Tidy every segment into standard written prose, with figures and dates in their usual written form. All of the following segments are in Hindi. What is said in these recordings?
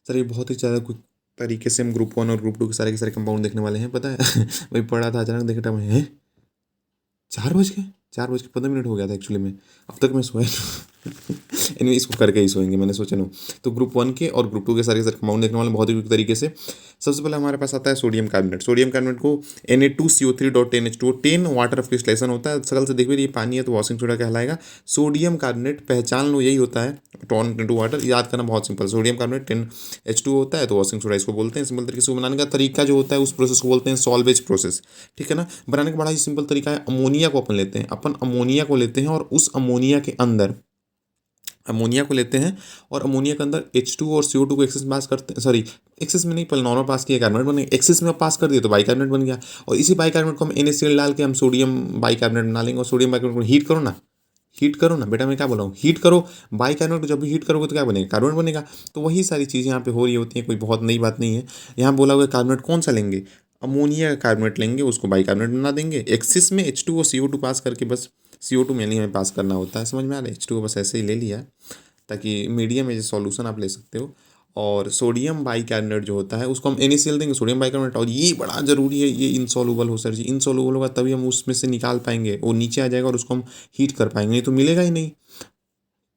सर ये बहुत ही ज़्यादा क्विक तरीके से हम ग्रुप 1 और ग्रुप 2 के सारे कंपाउंड देखने वाले हैं, पता है। वही पढ़ा था, अचानक देखा टाइम है 4 बज गए, 4:15 हो गया था एक्चुअली में। अब तक मैं सोया एनीवे इसको करके ही सोएंगे, मैंने सोचा ना। तो ग्रुप 1 के और ग्रुप 2 के सारे कंपाउंड देखने वाले बहुत ही क्विक तरीके से। सबसे पहले हमारे पास आता है सोडियम कार्बोनेट। सोडियम कार्बोनेट को Na2CO3.10H2O 10 वाटर ऑफ क्रिस्टलाइजेशन होता है। सकल से देख भी ये पानी है तो वॉशिंग सोडा कहलाएगा। सोडियम कार्बोनेट पहचान लो यही होता है, टॉन इनटू वाटर। याद करना बहुत सिंपल, सोडियम कार्बोनेट 10H2O होता है तो वॉशिंग सोडा इसको बोलते हैं। सिंपल तरीके से बनाने का तरीका जो होता है उस प्रोसेस को बोलते हैं सॉल्वेज प्रोसेस, ठीक है ना। बनाने का बड़ा ही सिंपल तरीका है। अमोनिया को अमोनिया को लेते हैं और उस अमोनिया के अंदर अमोनिया को लेते हैं और अमोनिया के अंदर H2 और CO2 को एक्सेस में पास करते हैं। सॉरी, एक्सेस में नहीं, पहले नॉर्मल पास किया, कार्बोनेट बने। एक्सेस में पास कर दिया तो बाइकार्बोनेट बन गया। और इसी बाइकार्बोनेट को हम NaCl डाल के हम सोडियम बाइकार्बोनेट बना लेंगे। और सोडियम बाइकार्बोनेट को हीट करो ना बेटा, मैं क्या बोल रहा हूँ, हीट करो। बाइकार्बोनेट को जब भी हीट करोगे तो क्या बनेगा, कार्बोनेट बनेगा। तो वही सारी चीज़ें यहाँ पे हो रही होती हैं, कोई बहुत नई बात नहीं है। यहाँ बोला हुआ कार्बोनेट कौन सा लेंगे, अमोनिया का कार्बोनेट लेंगे, उसको बाइकार्बोनेट बना देंगे। एक्सिस में H2 और CO2 पास करके, बस CO2 मेनली हमें पास करना होता है, समझ में आ रहा है। H2 बस ऐसे ही ले लिया ताकि मीडियम एज सॉल्यूशन आप ले सकते हो। और सोडियम बाइकार्बोनेट जो होता है उसको हम NaCl देंगे, सोडियम बाइकार्बोनेट। और ये बड़ा ज़रूरी है, ये इनसॉल्युबल हो सर जी, इनसॉल्युबल होगा तभी हम उसमें से निकाल पाएंगे, वो नीचे आ जाएगा और उसको हम हीट कर पाएंगे, नहीं तो मिलेगा ही नहीं,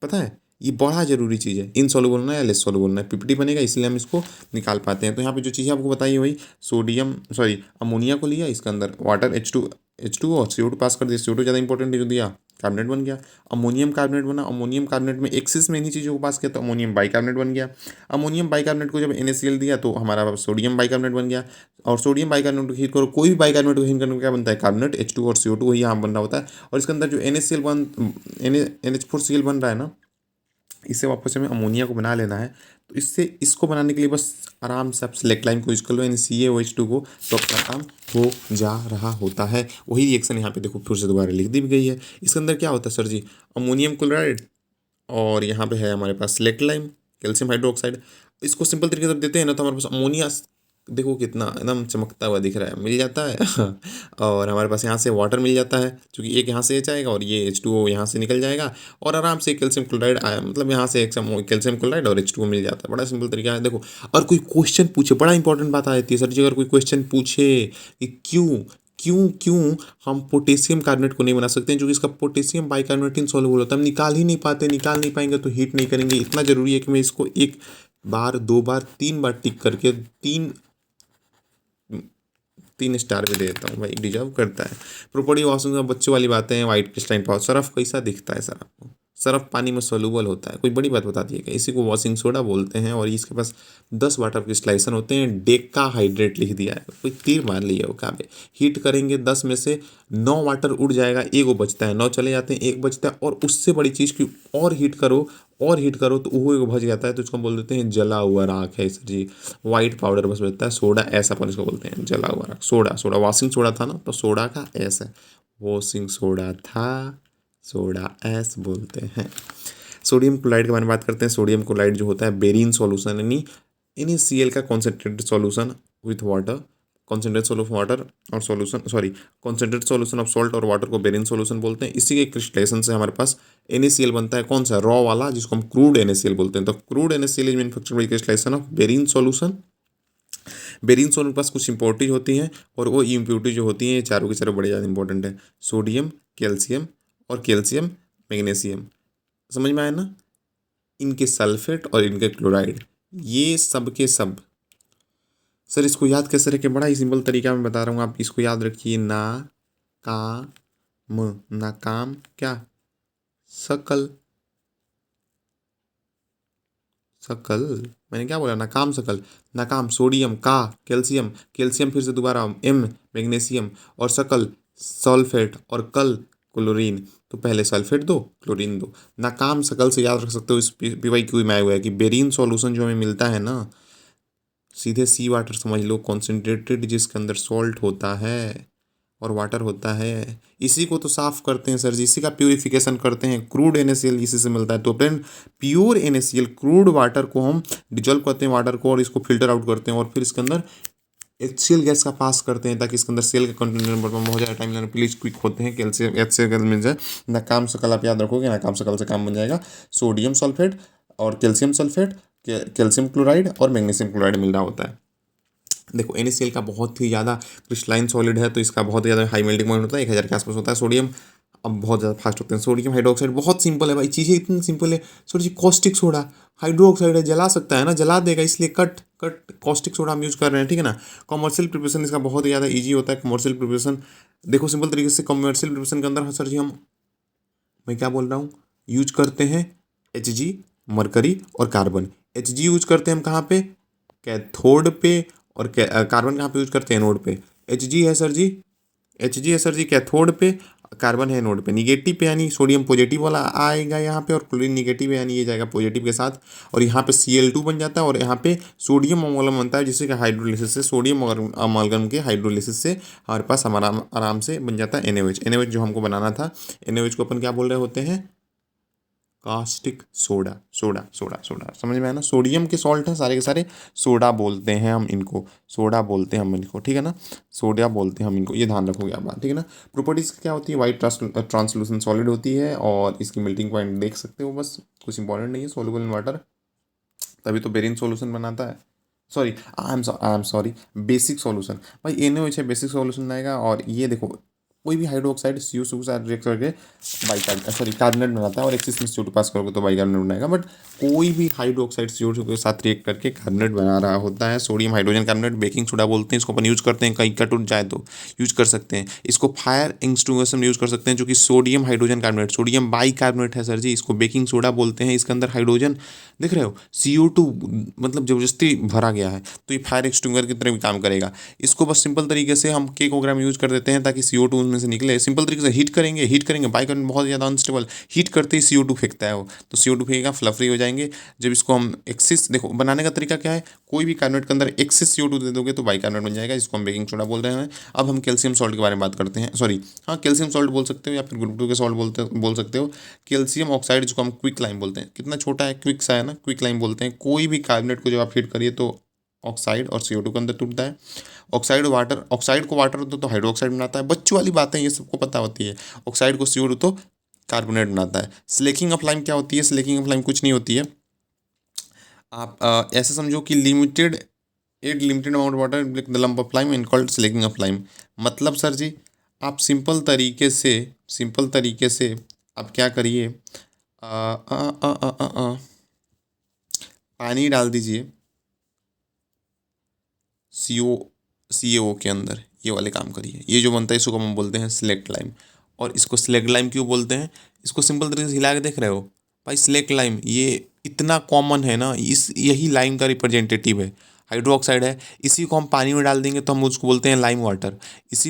पता है। ये बड़ा जरूरी चीज़ है, इनसॉल्युबल होना है या लेस सॉल्युबल होना है, पीपीटी बनेगा इसलिए हम इसको निकाल पाते हैं। तो यहाँ पे जो चीज़ें आपको बताई वही अमोनिया को लिया, इसके अंदर वाटर H2 और CO2 पास कर दिया। CO2 ज़्यादा इंपॉर्टेंट है जो दिया, कार्बोनेट बन गया। अमोनियम कार्बोनेट बना, अमोनियम कार्बोनेट में एक्सिस में इन्हीं चीज़ों को पास किया तो अमोनियम बाइकार्बोनेट बन गया। अमोनियम बाइकार्बोनेट को जब NaCl दिया तो हमारा सोडियम बाइकार्बोनेट बन गया। और सोडियम बाइकार्बोनेट को हीट करो, कोई भी बाइकार्बोनेट को हीट करने में क्या बनता है, कार्बोनेट। H2 और CO2 वही यहाँ बन रहा होता है। और इसके अंदर जो NH4Cl बन रहा है ना, इससे वापस हमें अमोनिया को बना लेना है। तो इसको बनाने के लिए बस आराम से आप सेलेक्ट लाइन को यूज कर लो, यानी CaOH2 को, तो अपना काम हो जा रहा होता है। वही रिएक्शन यहाँ पे देखो फिर से दोबारा लिख दी भी गई है। इसके अंदर क्या होता है सर जी, अमोनियम क्लोराइड और यहाँ पे है हमारे पास सेलेक्ट लाइम, कैल्शियम हाइड्रोक्साइड। इसको सिंपल तरीके से देते हैं ना तो हमारे पास अमोनिया देखो कितना एकदम चमकता हुआ दिख रहा है, मिल जाता है। और हमारे पास यहाँ से वाटर मिल जाता है, क्योंकि एक यहाँ से जाएगा और ये H2O यहाँ से निकल जाएगा। और आराम से कैल्शियम क्लोराइड आया, मतलब यहाँ से एक कैल्शियम क्लोराइड और H2O मिल जाता है। बड़ा सिंपल तरीका है देखो। और कोई क्वेश्चन पूछे, बड़ा इंपॉर्टेंट बात आ जाती है सर जी, अगर कोई क्वेश्चन पूछे कि क्यों क्यों क्यों हम पोटेशियम कार्बोनेट को नहीं बना सकते हैं, जो कि इसका पोटेशियम बाइकार्बोनेट इनसॉल्युबल होता है, हम निकाल ही नहीं पाते, निकाल नहीं पाएंगे तो हीट नहीं करेंगे। इतना जरूरी है कि मैं इसको 1 बार 2 बार 3 बार टिक करके 3 स्टार भी दे देता हूँ भाई, डिजर्व करता है। प्रॉपर्टी वॉशिंग में बच्चों वाली बातें हैं। वाइट क्रिस्टलाइन पाउडर, सरफ कैसा दिखता है सर आपको, सरफ पानी में सोलूबल होता है, कोई बड़ी बात बता दिएगा। इसी को वॉशिंग सोडा बोलते हैं। और इसके पास 10 वाटर क्रिस्टलाइजेशन होते हैं। डेका हाइड्रेट लिख दिया है, कोई तीर मार लिया हो क्या। हीट करेंगे 10 में से 9 वाटर उड़ जाएगा, एक वो बचता है, 9 चले जाते हैं, एक बचता है। और उससे बड़ी चीज़ की और हीट करो तो वो बच जाता है, तो इसको हम बोल देते हैं जला हुआ राख है सर जी। वाइट पाउडर बस बचता है, सोडा ऐसा अपन इसको बोलते हैं, जला हुआ राख। सोडा वॉशिंग सोडा था ना, तो सोडा का एस है, वॉशिंग सोडा था, सोडा एस बोलते हैं। सोडियम क्लोराइड के बारे में बात करते हैं। सोडियम क्लोराइड जो होता है बेरिन सॉल्यूशन, यानी NaCl का concentrated solution with water, concentrate solution of water और कॉन्सेंट्रेट सॉल्यूशन ऑफ सॉल्ट और वाटर को बेरिन सॉल्यूशन बोलते हैं। इसी के क्रिस्टलाइजेशन से हमारे पास NaCl बनता है, कौन सा, रॉ वाला, जिसको हम क्रूड NaCl बोलते हैं। तो crude NaCl is manufactured by crystallisation of brine solution. Brine solution के पास कुछ इंप्योरिटीज होती हैं, और वो इम्प्योरिटी जो होती हैं ये चारों के चारों बड़े ज़्यादा इंपॉर्टेंट है। सोडियम, कैल्शियम और कैल्शियम मैग्नीशियम, समझ में आया ना। इनके सल्फेट और इनके क्लोराइड, ये सब के सब। सर इसको याद कैसे रखें, बड़ा ही सिंपल तरीका मैं बता रहा हूँ, आप इसको याद रखिए। नाकाम क्या, सकल, मैंने क्या बोला, नाकाम सकल। नाकाम सोडियम, का कैल्शियम, कैल्शियम फिर से दोबारा M मैग्नीशियम, और सकल सल्फेट, और कल क्लोरीन। तो पहले सल्फेट दो, क्लोरीन दो। नाकाम सकल से याद रख सकते हो, इस PYQ में आया हुआ है कि बेरिन सॉल्यूशन जो हमें मिलता है ना, सीधे सी वाटर समझ लो, कॉन्सेंट्रेटेड, जिसके अंदर सॉल्ट होता है और वाटर होता है। इसी को तो साफ करते हैं सर जी, इसी का प्यूरिफिकेशन करते हैं। क्रूड NaCl इसी से मिलता है। तो friend pure NaCl crude water को हम डिजोल्व करते हैं वाटर को, और इसको फिल्टर आउट करते हैं, और फिर इसके अंदर HCl गैस का पास करते हैं, ताकि इसके अंदर सेल का कंटेंट नंबर कम हो जाए, टाइम लेना प्लीज क्विक होते हैं। कैल्शियम HCl गैस मिल जाए, नाकाम सकल आप याद रखोगे, नाकाम सकल से काम बन जाएगा। सोडियम सल्फेट और कैल्शियम सल्फेट, कैल्शियम क्लोराइड और मैग्नीशियम क्लोराइड मिल रहा होता है। देखो NaCl का बहुत ही ज़्यादा क्रिस्टलाइन सॉलिड है, तो इसका बहुत ज़्यादा हाई मेल्टिंग पॉइंट होता है, 1000 के आसपास होता है। सोडियम अब बहुत ज़्यादा फास्ट होते हैं। सोडियम हाइड्रोक्साइड बहुत सिंपल है भाई, चीज़ें इतनी सिंपल है। सोचिए कॉस्टिक सोडा हाइड्रोक्साइड है, जला सकता है ना, जला देगा, इसलिए कट कट कॉस्टिक सोडा हम यूज़ कर रहे हैं, ठीक है ना। कॉमर्शियल प्रिपरेशन इसका बहुत ही ज़्यादा ईजी होता है। कॉमर्शियल प्रिपरेशन देखो सिंपल तरीके से, कॉमर्शियल प्रिपरेशन के अंदर सर जी मैं क्या बोल रहा हूँ, यूज करते हैं Hg, मरकरी और कार्बन। Hg यूज करते हैं हम कहाँ पे, कैथोड पे, और कार्बन कहाँ पे यूज करते हैं, एनोड पे। Hg है सर जी, Hg है सर जी कैथोड पे, कार्बन है एनोड पे। निगेटिव पे यानी सोडियम पॉजिटिव वाला आएगा यहाँ पे, और क्लोरीन निगेटिव है यानी ये जाएगा पॉजिटिव के साथ, और यहाँ पे Cl2 बन जाता है, और यहाँ पे सोडियम अमोलम बनता है, जिससे कि हाइड्रोलिसिस से, सोडियम अमालगम के हाइड्रोलिसिस से हमारे पास हमारा आराम से बन जाता है NaOH। NaOH जो हमको बनाना था, NaOH को अपन क्या बोल रहे होते हैं, caustic soda. Soda soda soda समझ में आया ना, सोडियम के सॉल्ट हैं सारे के सारे, सोडा बोलते हैं हम इनको, सोडा बोलते हैं हम इनको, ठीक है ना, सोडा बोलते हैं हम इनको, ये ध्यान रखोगे आप बात, ठीक है ना। प्रॉपर्टीज क्या होती है, वाइट ट्रांसलूसेंट सॉलिड होती है, और इसकी मेल्टिंग पॉइंट देख सकते हो, बस कुछ इंपॉर्टेंट नहीं है। सोलुबल इन वाटर, तभी तो बेरिन सोल्यूशन बनाता है, sorry I am sorry, basic solution. भाई NaOH बेसिक सॉल्यूशन आएगा। और ये देखो कोई भी हाइड्रोक्साइड CO2 के साथ रिएक्ट करके कार्बोनेट बनाता है, और एक्सिस में CO2 पास करोगे तो बाइकार्बोनेट बनाएगा। बट कोई भी हाइड्रोक्साइड CO2 के साथ रिएक्ट करके कार्बोनेट बना रहा होता है, sodium hydrogen carbonate, baking soda बोलते हैं इसको, अपन यूज करते हैं, कहीं कट उठ जाए तो यूज कर सकते हैं इसको। फायर एक्सटिंग्विशर में यूज कर सकते हैं, जो कि sodium hydrogen carbonate, sodium bicarbonate है सर जी, इसको बेकिंग सोडा बोलते हैं। इसके अंदर हाइड्रोजन दिख रहे हो, CO2 मतलब जबरदस्ती भरा गया है, तो ये फायर एक्सटिंग्विशर की तरह भी काम करेगा। इसको बस सिंपल तरीके से हम के प्रोग्राम यूज कर देते हैं, ताकि CO2 उसमें से निकले। सिंपल तरीके से हीट करेंगे बाइकार्बोनेट बहुत ज़्यादा अनस्टेबल, हीट करते ही CO2 फेंकता है वो, तो CO2 फेंकेगा, फ्लफरी हो जाएंगे। जब इसको हम एक्सिस, देखो बनाने का तरीका क्या है, कोई भी कार्बोनेट के अंदर एक्सिस CO2 दे दोगे तो बाइकार्बोनेट बन जाएगा, इसको हम बेकिंग सोडा बोल रहे हैं। अब हम कैल्शियम सॉल्ट के बारे में बात करते हैं, सॉरी हाँ कैल्शियम सॉल्ट बोल सकते हो, या फिर ग्रुप 2 के सॉल्ट बोल सकते हो। कैल्शियम ऑक्साइड जिसको हम क्विक लाइम बोलते हैं, कितना छोटा है, क्विक सा है ना, क्विक लाइम बोलते हैं। कोई भी कार्बोनेट को जब आप हीट करिए तो ऑक्साइड और CO2 के अंदर टूटता है। ऑक्साइड वाटर, ऑक्साइड को वाटर होता है तो हाइड्रोक्साइड बनाता है, बच्चों वाली बातें ये सबको पता होती है। ऑक्साइड को CO2 तो कार्बोनेट बनाता है। स्लेकिंग ऑफ लाइम क्या होती है, स्लेकिंग ऑफ लाइम कुछ नहीं होती है, आप ऐसे समझो कि limited amount water the lump of lime and called slaking of lime. मतलब सर जी आप सिंपल तरीके से आप क्या करिए, पानी डाल दीजिए CaO के अंदर, ये वाले काम करिए, ये जो बनता है इसको हम बोलते हैं स्लेक्ट लाइम। और इसको स्लेक्ट लाइम क्यों बोलते हैं, इसको सिंपल तरीके से हिला के देख रहे हो भाई, स्लेक्ट लाइम ये इतना कॉमन है ना, यही लाइम का रिप्रेजेंटेटिव है, हाइड्रोक्साइड है। इसी को हम पानी में डाल देंगे तो हम उसको बोलते हैं लाइम वाटर। इसी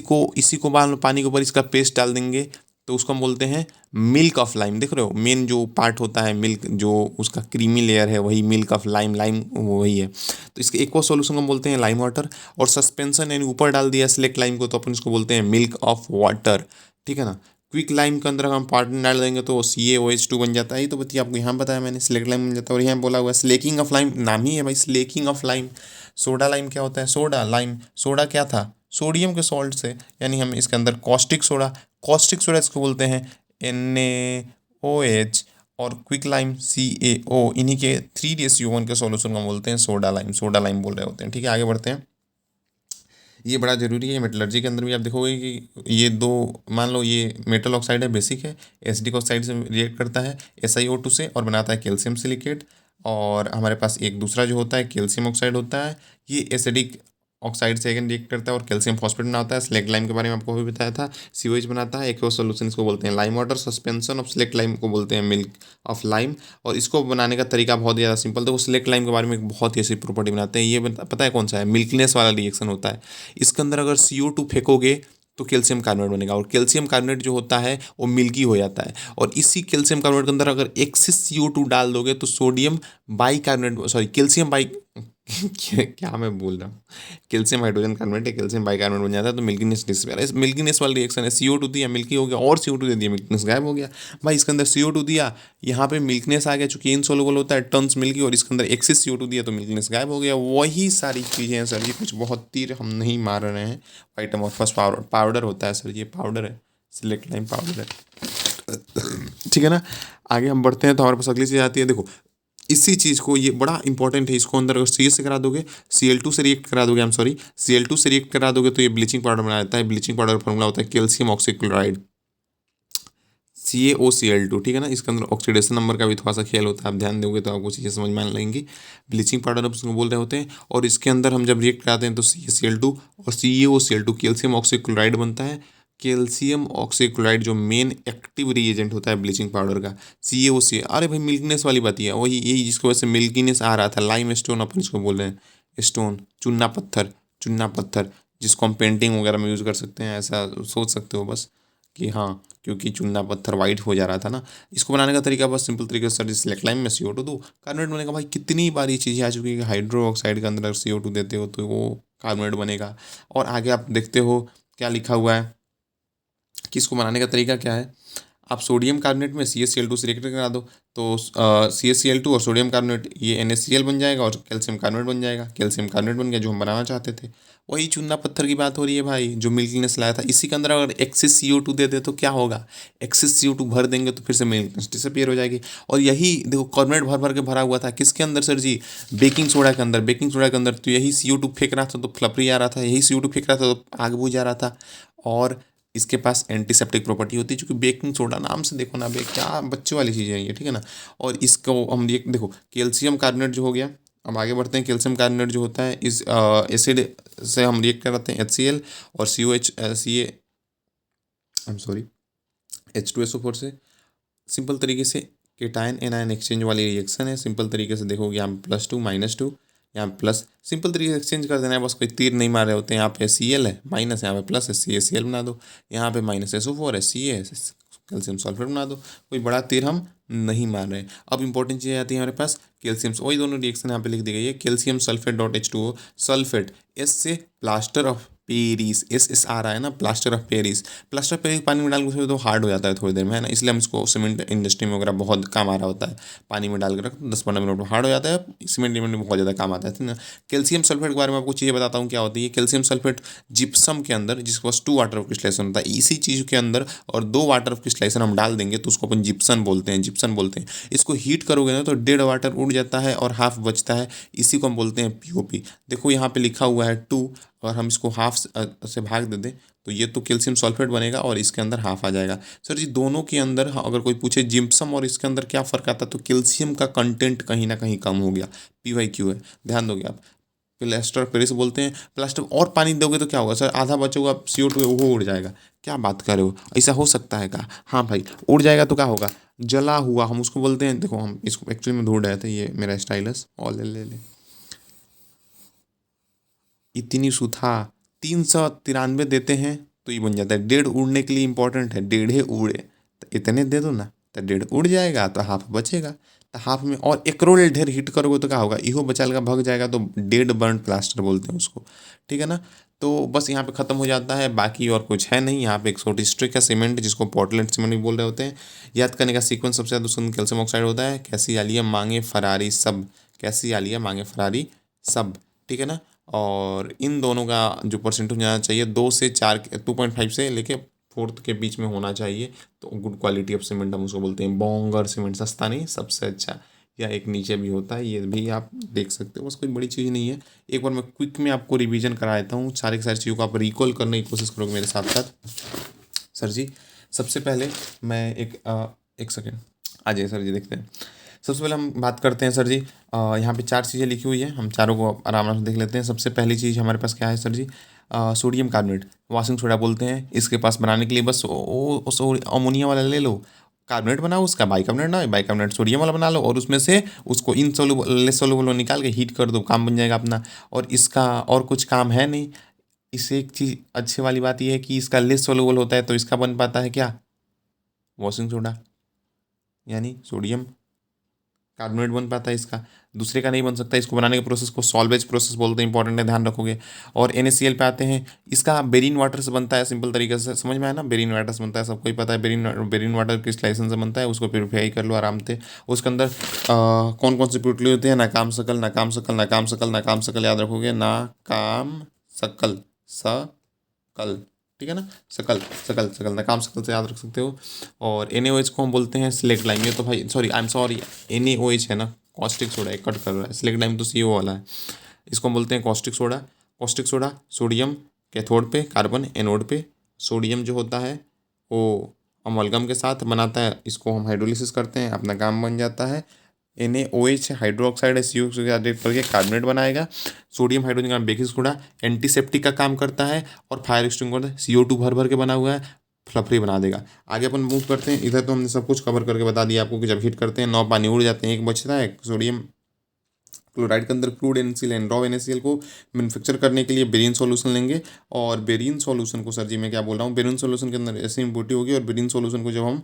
को बाद में पानी के ऊपर इसका पेस्ट डाल देंगे तो उसको हम बोलते हैं मिल्क ऑफ लाइम। देख रहे हो मेन जो पार्ट होता है मिल्क, जो उसका क्रीमी लेयर है वही मिल्क ऑफ लाइम, लाइम वही है। तो इसके एक और सॉल्यूशन को हम बोलते हैं लाइम वाटर। और सस्पेंशन यानी ऊपर डाल दिया स्लेक्ट लाइम को तो अपन इसको बोलते हैं मिल्क ऑफ वाटर, ठीक है ना। क्विक लाइम के अंदर हम पार्ट डाल देंगे तो CaOH2 बन जाता है। ये तो बच्ची आपको यहाँ बताया मैंने, स्लेक्ट लाइम बन जाता है। और यहाँ बोला हुआ है स्लेकिंग ऑफ लाइम, नाम ही है भाई slaking of lime. Soda lime क्या होता है, सोडा लाइम, सोडा क्या था, सोडियम के सॉल्ट से, यानी हम इसके अंदर कॉस्टिक सोडा इसको बोलते हैं NaOH, और क्विक लाइम CaO, इन्हीं के 3HCO1 के सॉल्यूशन को बोलते हैं सोडा लाइम बोल रहे होते हैं, ठीक है। आगे बढ़ते हैं, ये बड़ा जरूरी है मेटलर्जी के अंदर भी। आप देखोगे कि ये दो, मान लो ये मेटल ऑक्साइड है, बेसिक है, एसिडिक ऑक्साइड से रिएक्ट करता है SiO2 से और बनाता है कैल्शियम सिलिकेट। और हमारे पास एक दूसरा जो होता है कैल्शियम ऑक्साइड होता है, ये एसिडिक ऑक्साइड से अगेन रिएक्ट करता है और कैल्शियम फॉस्फेट बनाता है। स्लेक्ट लाइम के बारे में आपको भी बताया था, COH बनाता है। एक और सोल्यूशन इसको बोलते हैं lime water. Suspension of slaked lime को बोलते हैं मिल्क ऑफ लाइम। और इसको बनाने का तरीका बहुत ज़्यादा सिंपल, तो वो स्लेक्ट लाइम के बारे में एक बहुत ही ऐसी प्रॉपर्टी बनाते हैं, ये पता है कौन सा है, मिल्कनेस वाला रिएक्शन होता है। इसके अंदर अगर CO2 फेंकोगे तो कैल्शियम कार्बोनेट बनेगा, और कैल्शियम कार्बोनेट जो होता है वो मिल्की हो जाता है। और इसी कैल्शियम कार्बोनेट के अंदर अगर एक्सिस CO2 डाल दोगे तो sodium bicarbonate, sorry calcium bike क्या मैं बोल रहा हूँ, कैल्शियम हाइड्रोजन कार्बोनेट या कैल्शियम बाइकार्बोनेट बन जाता है। तो मिल्कीनेस डिस्पेयर, इस मिल्कीनेस वाला रिएक्शन है, CO2 दिया मिल्की हो गया, और CO2 दे दिया मिल्कीनेस गायब हो गया। भाई इसके अंदर CO2 दिया, यहाँ पे मिल्कीनेस आ गया, चूंकि इनसोल्युबल होता है, टर्न्स मिल्की, और इसके अंदर एक्सिस CO2 दिया तो मिल्कीनेस गायब हो गया। वही सारी चीज़ें हैं सर जी, कुछ बहुत तीर हम नहीं मार रहे हैं। वाइट अमोर्फस पाउडर होता है सर, ये पाउडर है, सिलेक्ट लाइम पाउडर है, ठीक है ना। आगे हम बढ़ते हैं तो हमारे पास अगली चीज़ आती है, देखो इसी चीज़ को, ये बड़ा इंपॉर्टेंट है, इसको अंदर अगर सी से करा दोगे, Cl2 से रिएक्ट करा दोगे, Cl2 से रिएक्ट करा दोगे तो ये ब्लीचिंग पाउडर बना देता है। ब्लीचिंग पाउडर का फॉर्मूला होता है कैल्शियम ऑक्सीक्लोराइड, CaOCl2, ठीक है ना। इसके अंदर ऑक्सीडेशन नंबर का भी थोड़ा सा खेल होता है, आप ध्यान दोगे तो आपको चीज़ें समझ में आने लगेंगी। ब्लीचिंग पाउडर अब उसको बोल रहे होते हैं, और इसके अंदर हम जब रिएक्ट कराते हैं तो CaCl2 और CaOCl2 कैल्शियम ऑक्सीक्लोराइड बनता है। कैल्शियम ऑक्सीक्लोराइड जो मेन एक्टिव रिएजेंट होता है ब्लीचिंग पाउडर का, CaOC, अरे भाई मिल्कीनेस वाली बात है, वही यही जिसको वैसे मिल्कीनेस आ रहा था, लाइम स्टोन अपन इसको बोल रहे हैं, स्टोन, चूना पत्थर, चूना पत्थर, जिसको हम पेंटिंग वगैरह में यूज़ कर सकते हैं, ऐसा सोच सकते हो बस कि हाँ, क्योंकि चूना पत्थर वाइट हो जा रहा था ना। इसको बनाने का तरीका बस सिंपल तरीके से सर, सिलेक्ट लाइम में CO2 दो, कार्बोनेट बनेगा। भाई कितनी बार ये चीज़ें आ चुकी है कि हाइड्रो ऑक्साइड के अंदर अगर CO2 देते हो तो वो कार्बोनेट बनेगा। और आगे आप देखते हो क्या लिखा हुआ है कि इसको बनाने का तरीका क्या है। आप सोडियम कार्बोनेट में CaCl2 से रिएक्ट करा दो तो CaCl2 और सोडियम कार्बोनेट ये NaCl बन जाएगा और कैल्शियम कार्बोनेट बन जाएगा। कैल्शियम कार्बोनेट बन गया जो हम बनाना चाहते थे। वही चूना पत्थर की बात हो रही है भाई, जो मिल्कीनेस लाया था। इसी के अंदर अगर एक्सेस CO2 दे दे तो क्या होगा, एक्सेस CO2 भर देंगे तो फिर से मिल्कीनेस डिसअपीयर हो जाएगी। और यही देखो कार्बोनेट भर भर के भरा हुआ था किसके अंदर सर जी, बेकिंग सोडा के अंदर। बेकिंग सोडा के अंदर तो यही CO2 फेंक रहा था तो फ्लपरी आ रहा था, यही CO2 फेंक रहा था तो आग बुझ जा रहा था। और इसके पास एंटीसेप्टिक प्रॉपर्टी होती है, क्योंकि बेकिंग सोडा, नाम से देखो ना बे, क्या बच्चों वाली चीज़ें हैं ये, ठीक है ना। और इसको हम ये देखो, कैल्शियम कार्बोनेट जो हो गया, अब आगे बढ़ते हैं। कैल्शियम कार्बोनेट जो होता है इस एसिड से हम रिएक्ट कराते हैं HCl और COH Ca, I am sorry, H2SO4 से। सिंपल तरीके से केटायन एनायन एक्सचेंज वाली रिएक्शन है। सिंपल तरीके से देखोगे यहाँ पे +2 -2, यहाँ पे प्लस, सिंपल तरीके से एक्सचेंज कर देना है, बस कोई तीर नहीं मार रहे होते हैं। यहाँ पे Cl है माइनस, यहाँ पे प्लस है, CaCl बना दो। यहाँ पे -SO4 है, Ca है, कैल्शियम सल्फेट बना दो। कोई बड़ा तीर हम नहीं मार रहे। अब इंपॉर्टेंट चीज़ आती है हमारे पास कैल्शियम, वही दोनों रिएक्शन यहाँ पे लिख दी गई है। Calcium sulphate dot H2O, sulphate S से प्लास्टर ऑफ पेरिस, एस आ रहा है ना, plaster of Paris. Plaster of Paris पानी में डाल के तो हार्ड हो जाता है थोड़ी देर में, है ना, इसलिए हम इसको सीमेंट इंडस्ट्री में वगैरह बहुत काम आ रहा होता है। पानी में डाल के रखो 10-15 मिनट में हार्ड हो जाता है, सीमेंट में बहुत ज़्यादा काम आता है ना। कैल्शियम सल्फेट के बारे में आपको चीज़ें बताता हूँ क्या होती है। कैल्शियम सल्फेट जिप्सम के अंदर, जिसके पास 2 वाटर ऑफ क्रिस्टलाइजेशन होता है, इसी चीज़ के अंदर और 2 वाटर ऑफ क्रिस्टलाइजेशन हम डाल देंगे तो उसको अपन जिप्सन बोलते हैं, जिप्सन बोलते हैं। इसको हीट करोगे ना तो 1.5 वाटर उड़ जाता है और हाफ बचता है, इसी को हम बोलते हैं POP। देखो यहाँ पे लिखा हुआ है 2, और हम इसको हाफ से भाग दे दें तो ये तो कैल्शियम सल्फेट बनेगा और इसके अंदर हाफ आ जाएगा। सर जी दोनों के अंदर अगर कोई पूछे जिप्सम और इसके अंदर क्या फ़र्क आता है, तो कैल्शियम का कंटेंट कहीं ना कहीं कम हो गया, PYQ है, ध्यान दोगे आप। प्लास्टर ऑफ पेरिस बोलते हैं। प्लास्टर और पानी दोगे तो क्या होगा सर, आधा बचेगा, CO2 वो उड़ जाएगा। क्या बात कर रहे हो, ऐसा हो सकता है क्या? हाँ भाई, उड़ जाएगा तो क्या होगा, जला हुआ, हम उसको बोलते हैं। देखो हम इसको एक्चुअली में ढूंढ रहे थे, ये मेरा स्टाइलस और ले इतनी सुथा 393 देते हैं तो ये बन जाता है। 1.5 उड़ने के लिए इंपॉर्टेंट है, 1.5 उड़े तो इतने दे दो ना, तो 1.5 उड़ जाएगा तो हाफ बचेगा। तो हाफ में और 1 करोड़ ढेर हिट करोगे तो क्या होगा, इहो बचाएगा, भग जाएगा, तो डेड बर्न प्लास्टर बोलते हैं उसको, ठीक है ना। तो बस यहाँ पे ख़त्म हो जाता है, बाकी और कुछ है नहीं। यहाँ पे एक छोटी स्ट्रिक है सीमेंट, जिसको पोर्टलैंड सीमेंट भी बोल रहे होते हैं। याद करने का सीक्वेंस, सबसे ज़्यादा सुंदर कैल्शियम ऑक्साइड होता है, कैसी आलिया मांगे फरारी सब, कैसी आलिया मांगे फरारी सब, ठीक है ना। और इन दोनों का जो परसेंटेज जाना चाहिए 2 से 4, 2.5 से लेके 4 के बीच में होना चाहिए, तो गुड क्वालिटी ऑफ सीमेंट हम उसको बोलते हैं। बोंगर सीमेंट, सस्ता नहीं, सबसे अच्छा, या एक नीचे भी होता है, ये भी आप देख सकते हो, बस कोई बड़ी चीज़ नहीं है। एक बार मैं क्विक में आपको रिवीजन करा देता हूँ, सारी की सारी चीज़ों को आप रिकॉल करने की कोशिश करोगे मेरे साथ साथ। सर जी सबसे पहले मैं एक सेकेंड आ जाइए सर जी, देखते हैं। सबसे पहले हम बात करते हैं सर जी, यहाँ पे 4 चीज़ें लिखी हुई है, हम चारों को आराम से देख लेते हैं। सबसे पहली चीज़ हमारे पास क्या है सर जी, सोडियम कार्बोनेट, वॉशिंग सोडा बोलते हैं। इसके पास बनाने के लिए बस अमोनिया वाला ले लो, कार्बोनेट बनाओ, उसका बाइकार्बोनेट ना, बाइकार्बोनेट सोडियम वाला बना लो, और उसमें से उसको इनसोल्युबल निकाल के हीट कर दो, काम बन जाएगा अपना। और इसका और कुछ काम है नहीं। इससे एक चीज़ अच्छी वाली बात यह है कि इसका लेस सोल्यूबल होता है, तो इसका बन पाता है क्या, वॉशिंग सोडा, यानी सोडियम कार्बोनेट बन पाता है इसका, दूसरे का नहीं बन सकता। इसको बनाने के प्रोसेस को सॉल्वेज प्रोसेस बोलते हैं, इंपॉर्टेंट है, ध्यान रखोगे। और NaCl पे आते हैं, इसका बेरिन वाटर से बनता है, सिंपल तरीके से समझ में आया ना, बेरिन वाटर से बनता है, सबको ही पता है। बेरिन वाटर क्रिस्टलाइजेशन से बनता है, उसको प्योरीफाई कर लो आराम से। उसके अंदर कौन कौन से प्यूटली होते हैं, नाकाम सकल, नाकाम सकल, नाकाम सकल, नाकाम सकल, याद रखोगे, नाकाम सकल, सकल, ठीक है ना, सकल सकल सकल, नाकाम सकल से याद रख सकते हो। और NaOH को हम बोलते हैं सिलेक्ट लाइम, ये तो भाई sorry, I am sorry, NaOH है ना, कॉस्टिक सोडा, एक कट कर रहा है, स्लेक लाइम तो CO वाला है, इसको हम बोलते हैं caustic soda. Caustic soda sodium cathode पे, कार्बन एनोड पे, सोडियम जो होता है वो अमलगम के साथ बनाता है, इसको हम हाइड्रोलिसिस करते हैं, अपना काम बन जाता है। NaOH हाइड्रोक्साइड है, CO करके कार्बोनेट बनाएगा। सोडियम हाइड्रोजन का बेकिंग सोडा एंटीसेप्टिक का काम करता है और फायर एक्सटिंग्विशर करता है, CO2 भर भर के बना हुआ है, फ्लफरी बना देगा। आगे अपन मूव करते हैं, इधर तो हमने सब कुछ कवर करके बता दिया आपको कि जब हीट करते हैं 9 पानी उड़ जाते हैं, एक बचता है सोडियम क्लोराइड के अंदर crude NaCl and raw NaCl को मैन्युफैक्चर करने के लिए बेरिन सॉल्यूशन लेंगे। और बेरिन सॉल्यूशन को, सर जी मैं क्या बोल रहा हूँ, बेरिन सॉल्यूशन के अंदर ऐसी इम्प्योरिटी होगी और बेरिन सॉल्यूशन को जब हम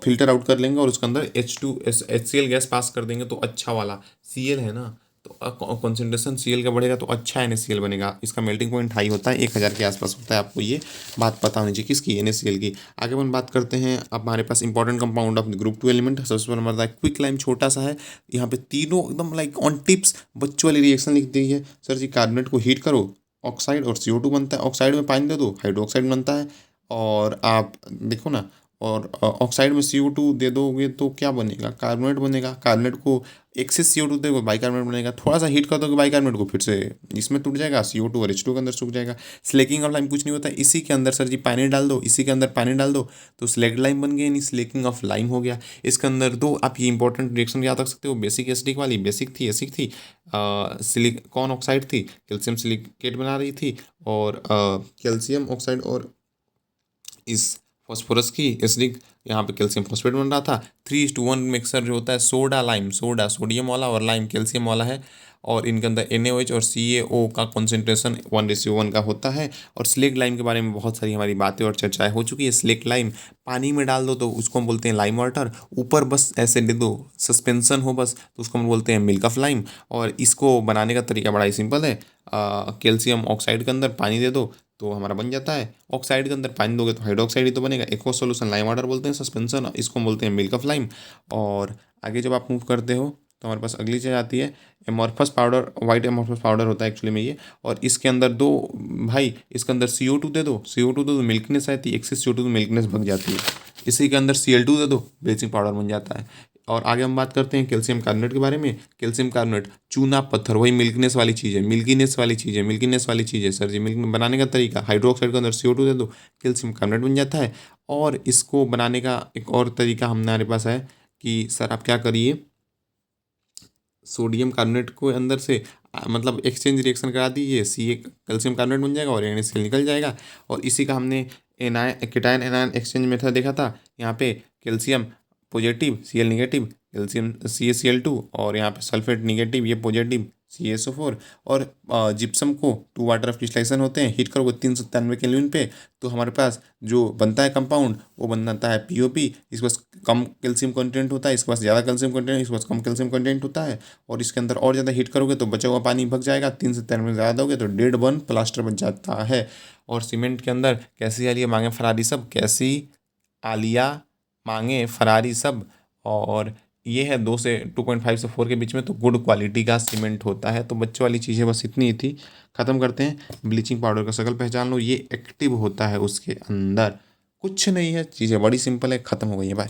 फिल्टर आउट कर लेंगे और उसके अंदर HCl गैस पास कर देंगे तो अच्छा वाला Cl है ना, तो कॉन्सेंट्रेशन Cl का बढ़ेगा तो अच्छा NaCl बनेगा। इसका मेल्टिंग पॉइंट हाई होता है, 1000 के आसपास होता है, आपको ये बात पता होनी चाहिए किसकी, NaCl की। आगे अपन बात करते हैं, अब हमारे पास important compound of group 2 element. सबसे पहले हमारा क्विक लाइम, छोटा सा है, यहाँ पे तीनों एकदम लाइक ऑन टिप्स बच्चों वाली रिएक्शन लिख दी है। सर जी कार्बोनेट को हीट करो, ऑक्साइड और CO2 बनता है, ऑक्साइड में पानी दे दो हाइड्रोक्साइड बनता है। और आप देखो ना, और ऑक्साइड में CO2 दे दोगे तो क्या बनेगा, कार्बोनेट बनेगा। कार्बोनेट को एक्सेस CO2 देगा, बाइकार्बोनेट बनेगा। थोड़ा सा हीट कर दोगे बाइकार्बोनेट को, फिर से इसमें टूट जाएगा, CO2 और H2 के अंदर सूख जाएगा। स्लेकिंग ऑफ लाइम कुछ नहीं होता है, इसी के अंदर सर जी पानी डाल दो, इसी के अंदर पानी डाल दो तो स्लेक्ड लाइम बन गया, यानी स्लेकिंग ऑफ लाइम हो गया। इसके अंदर दो आप ये इंपॉर्टेंट रिएक्शन याद रख सकते हो, बेसिक एसिडिक वाली, बेसिक थी एसिड थी, सिलिकॉन ऑक्साइड थी, कैल्शियम सिलिकेट बना रही थी, और कैल्शियम ऑक्साइड और इस फॉस्फोरस की एसिडिक, यहाँ पे कैल्शियम फॉस्फेट बन रहा था। 3:1 मिक्सर जो होता है सोडा लाइम, सोडा सोडियम वाला और लाइम कैल्शियम वाला है, और इनके अंदर NaOH और CaO का कॉन्सेंट्रेशन 1:1 का होता है। और स्लेक्ड लाइम के बारे में बहुत सारी हमारी बातें और चर्चाएं हो चुकी है। स्लेक्ड लाइम पानी में डाल दो तो उसको हम बोलते हैं लाइम वाटर, ऊपर बस ऐसे दे दो सस्पेंशन हो बस तो उसको हम बोलते हैं मिल्क ऑफ लाइम। और इसको बनाने का तरीका बड़ा ही सिंपल है, कैल्शियम ऑक्साइड के अंदर पानी दे दो तो हमारा बन जाता है, ऑक्साइड के अंदर पानी दोगे तो हाइड्रोक्साइड ही तो बनेगा, एक और सोल्यूशन लाइम वाटर बोलते हैं, सस्पेंशन इसको बोलते हैं मिल्क ऑफ लाइम। और आगे जब आप मूव करते हो तो हमारे पास अगली चीज़ आती है amorphous powder, white amorphous powder होता है एक्चुअली में ये। और इसके अंदर दो भाई, इसके अंदर CO2 दे दो, CO2 दे दो मिल्कनेस आती है, एक्सेस CO2 तो मिल्कनेस भग जाती है। इसी के अंदर Cl2 दे दो, ब्लीचिंग पाउडर बन जाता है। और आगे हम बात करते हैं कैल्शियम कार्बोनेट के बारे में। कैल्शियम कार्बोनेट चूना पत्थर, वही मिल्कनेस वाली चीज़ है, मिल्कीनेस वाली चीज़ है, मिल्कीनेस वाली चीज़ है सर जी। मिल्क बनाने का तरीका, हाइड्रोक्साइड के अंदर CO2 दे दो, कैल्शियम कार्बोनेट बन जाता है। और इसको बनाने का एक और तरीका हमारे पास है कि सर आप क्या करिए, सोडियम कार्बोनेट को अंदर से मतलब एक्सचेंज रिएक्शन करा दीजिए, कैल्शियम कार्बोनेट बन जाएगा और NaCl निकल जाएगा। और इसी का हमने केटायन एनायन एक्सचेंज मेथड देखा था। यहाँ पे calcium positive Cl negative, calcium CaCl2, और यहाँ पे सल्फेट निगेटिव, ये पॉजिटिव CaSO4। और जिप्सम को 2 वाटर ऑफ क्रिस्टलाइजेशन होते हैं, हीट करोगे 397 केल्विन पे तो हमारे पास जो बनता है कंपाउंड वो बनता है POP। इसके पास कम कैल्शियम कंटेंट होता है, इसके पास ज़्यादा कैल्शियम कंटेंट, इसके पास कम कैल्शियम कंटेंट होता है। और इसके अंदर और ज़्यादा हीट करोगे तो बचा हुआ पानी भग जाएगा, 397 ज़्यादा दोगे तो 1.5 प्लास्टर बन जाता है। और सीमेंट के अंदर कैसी आलिया मांगे फरारी सब, कैसी आलिया मांगे फरारी सब। और ये है 2 से 2.5 से 4 के बीच में, तो गुड क्वालिटी का सीमेंट होता है। तो बच्चों वाली चीज़ें बस इतनी ही थी, ख़त्म करते हैं। ब्लीचिंग पाउडर का शक्ल पहचान लो, ये एक्टिव होता है उसके अंदर, कुछ नहीं है, चीज़ें बड़ी सिंपल है, ख़त्म हो गई है, बाय।